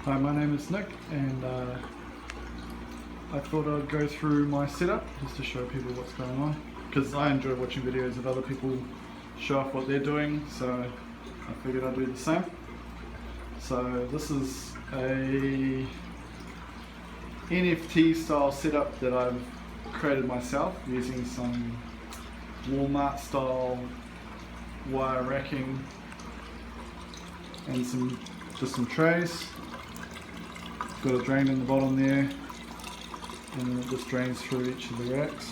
Hi, my name is Nick, and I thought I'd go through my setup just to show people what's going on, because I enjoy watching videos of other people show off what they're doing, so I figured I'd do the same. So this is a NFT style setup that I've created myself using some Walmart style wire racking and just some trays. Got a drain in the bottom there, and then it just drains through each of the racks.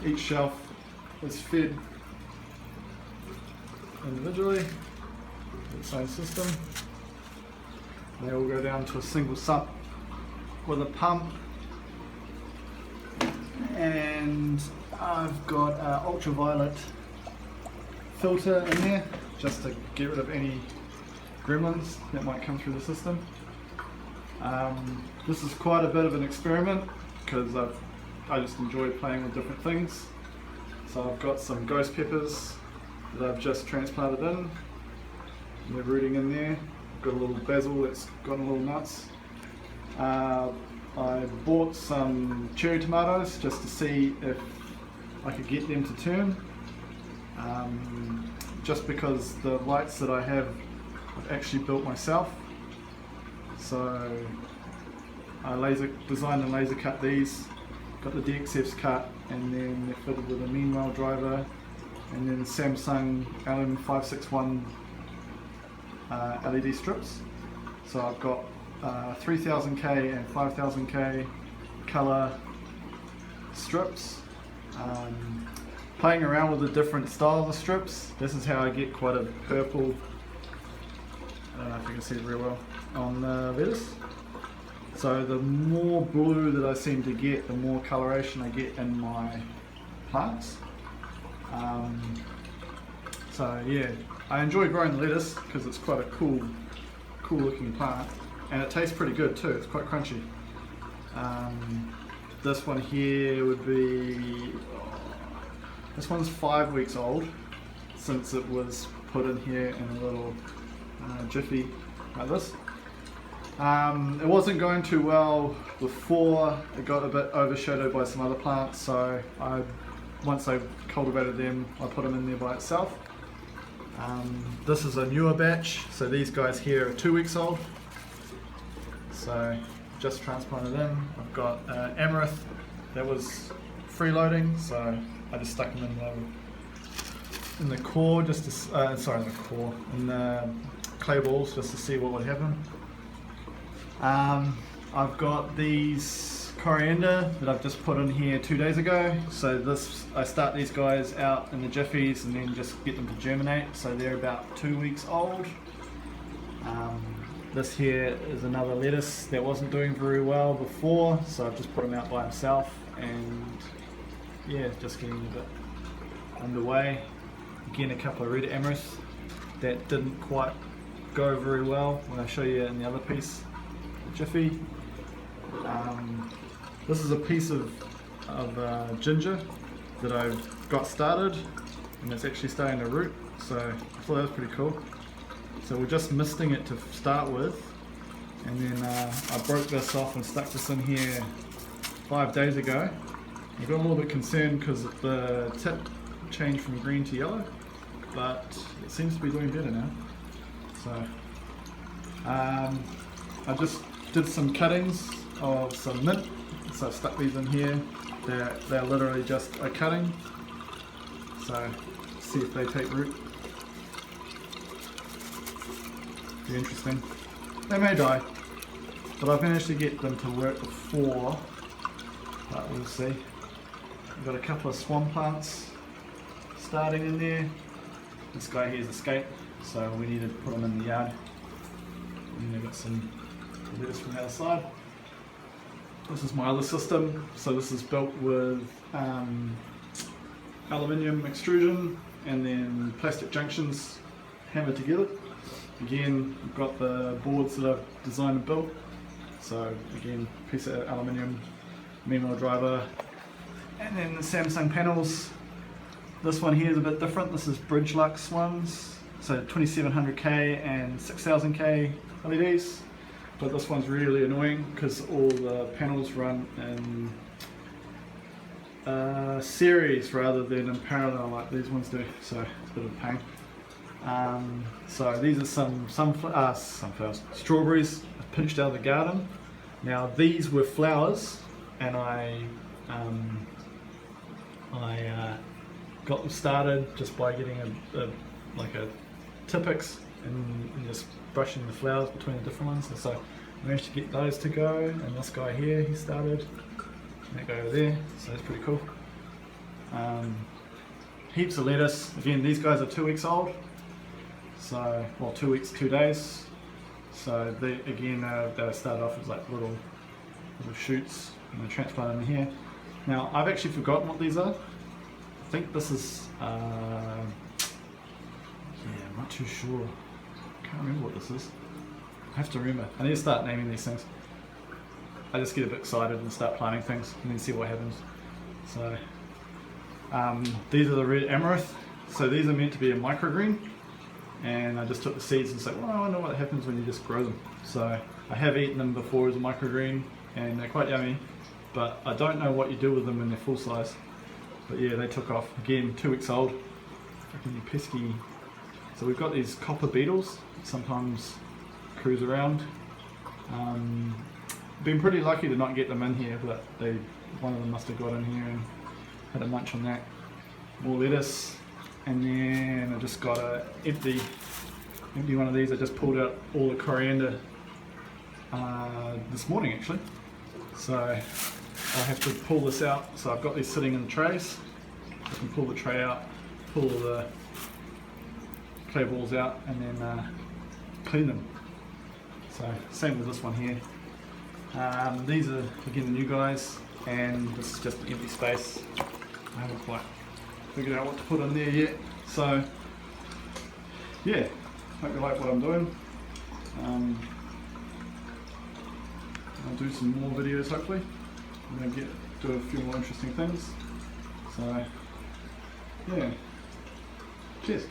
Each shelf is fed individually, the same system. They all go down to a single sump with a pump, and I've got an ultraviolet filter in there just to get rid of any gremlins that might come through the system. This is quite a bit of an experiment because I just enjoy playing with different things. So I've got some ghost peppers that I've just transplanted in. They're rooting in there. Got a little basil that's got a little nuts. I bought some cherry tomatoes just to see if I could get them to turn. Just because the lights that I have I've actually built myself. So I designed and laser cut these, got the DXFs cut, and then they're fitted with a meanwhile driver, and then Samsung LM561 LED strips. So I've got 3000K and 5000K color strips. Playing around with the different styles of strips, this is how I get quite a purple, I don't know if you can see it real well on the lettuce. So the more blue that I seem to get, the more coloration I get in my plants. So yeah, I enjoy growing lettuce because it's quite a cool looking plant, and it tastes pretty good too. It's quite crunchy. This one here would be, this one's 5 weeks old since it was put in here in a little jiffy like this. It wasn't going too well before. It got a bit overshadowed by some other plants, so once I cultivated them, I put them in there by itself. This is a newer batch, so these guys here are 2 weeks old. So just transplanted in. I've got amaranth that was freeloading, so I just stuck them in the core, just to, in the clay balls just to see what would happen. I've got these coriander that I've just put in here 2 days ago. So I start these guys out in the jiffies and then just get them to germinate. So they're about 2 weeks old. This here is another lettuce that wasn't doing very well before, so I've just put him out by himself, and yeah, just getting a bit underway. Again, a couple of red amaranth that didn't quite go very well when I show you in the other piece, the jiffy. This is a piece of ginger that I've got started, and it's actually starting to root, so I thought that was pretty cool. So we're just misting it to start with, and then I broke this off and stuck this in here 5 days ago. I got a little bit concerned because the tip changed from green to yellow, but it seems to be doing better now. So I just did some cuttings of some mint, so I've stuck these in here. They're literally just a cutting, so see if they take root. Be interesting. They may die, but I've managed to get them to work before, but we'll see. We've got a couple of swan plants starting in there. This guy here is a skate, so we need to put them in the yard. And they've got some lettuce from the other side. This is my other system. So this is built with aluminium extrusion and then plastic junctions hammered together. Again, I've got the boards that I've designed and built. So again, piece of aluminium, meanwhile driver, and then the Samsung panels. This one here is a bit different. This is Bridge Lux ones, so 2700K and 6000K LEDs. but this one's really annoying because all the panels run in series rather than in parallel like these ones do, so it's a bit of a pain. So these are some sunflowers, strawberries pinched out of the garden. Now these were flowers, and I got them started just by getting a Tipex and just brushing the flowers between the different ones. And so I managed to get those to go, and this guy here, he started, and that guy over there, so that's pretty cool. Heaps of lettuce. Again, these guys are 2 weeks old, so, well, 2 weeks, 2 days. So they, again, they started off as like little shoots, and they're transplanted in here. Now, I've actually forgotten what these are. I think this is, yeah, I'm not too sure. I can't remember what this is. I have to remember. I need to start naming these things. I just get a bit excited and start planting things and then see what happens. So, these are the red amaranth. So these are meant to be a microgreen. And I just took the seeds and said, well, I wonder what happens when you just grow them. So I have eaten them before as a microgreen, and they're quite yummy, but I don't know what you do with them when they're full size. But yeah, they took off. Again, 2 weeks old. Fucking pesky. So we've got these copper beetles, sometimes cruise around. Been pretty lucky to not get them in here, but one of them must have got in here and had a munch on that. More lettuce. And then I just got an empty one of these. I just pulled out all the coriander this morning actually. So I have to pull this out. So I've got these sitting in the trays. I can pull the tray out, pull all the clay balls out, and then clean them. So same with this one here. These are again the new guys, and this is just an empty space. I haven't quite figured out what to put in there yet. So yeah, hope you like what I'm doing. I'll do some more videos hopefully. I'm going to do a few more interesting things. So yeah, cheers.